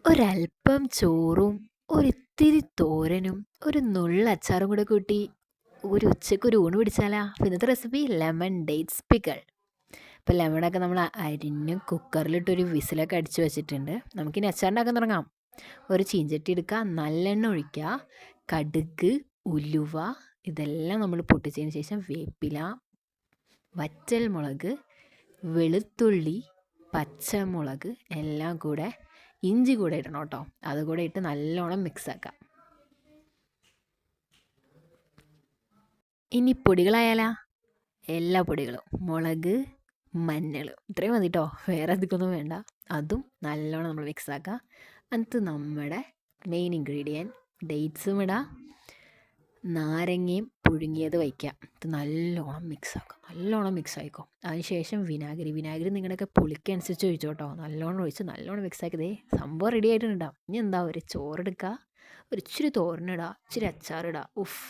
ഒരൽപ്പം ചോറും ഒരിത്തിരി തോരനും ഒരു നുള്ള് അച്ചാറും കൂടെ കൂട്ടി ഒരു ഉച്ചയ്ക്കൊരു ഊണ് പിടിച്ചാലാ? അപ്പോൾ ഇന്നത്തെ റെസിപ്പി ലെമൺ ഡേറ്റ്സ് പിക്കിൾ. ഇപ്പോൾ ലെമണൊക്കെ നമ്മൾ അരിഞ്ഞ് കുക്കറിലിട്ടൊരു വിസിലൊക്കെ അടിച്ച് വെച്ചിട്ടുണ്ട്. നമുക്കിനി അച്ചാറുണ്ടാക്കാൻ തുടങ്ങാം. ഒരു ചീഞ്ചട്ടി എടുക്കുക, നല്ലെണ്ണ ഒഴിക്കുക, കടുക്, ഉലുവ ഇതെല്ലാം നമ്മൾ പൊട്ടിച്ചതിന് ശേഷം വേപ്പില, വറ്റൽ മുളക്, വെളുത്തുള്ളി, പച്ചമുളക് എല്ലാം കൂടെ, ഇഞ്ചി കൂടെ ഇടണം കേട്ടോ. അതുകൂടെ ഇട്ട് നല്ലോണം മിക്സാക്കാം. ഇനി പൊടികളായാലാ? എല്ലാ പൊടികളും, മുളക്, മഞ്ഞൾ ഇത്രയും മതി കേട്ടോ, വേറെ അധികമൊന്നും വേണ്ട. അതും നല്ലോണം നമ്മൾ മിക്സാക്കുക. എന്നിട്ട് നമ്മുടെ മെയിൻ ഇൻഗ്രീഡിയൻറ്റ് ഡേറ്റ്സും ഇടാം, നാരങ്ങയും പുഴുങ്ങിയത് വയ്ക്കുക. ഇത് നല്ലോണം മിക്സാക്കുക, നല്ലോണം മിക്സ് ആയിക്കോ. അതിന് ശേഷം വിനാഗിരി നിങ്ങളുടെയൊക്കെ പുളിക്കനുസരിച്ച് ഒഴിച്ചോ കേട്ടോ. നല്ലോണം ഒഴിച്ച് നല്ലോണം മിക്സാക്കിയതേ സംഭവം റെഡി ആയിട്ടുണ്ടാവും. ഇനി എന്താ, ഒരു ചോറെടുക്കുക, ഒരു ഇച്ചിരി തോരനിടുക, ഇച്ചിരി അച്ചാറിടുക. ഉഫ്,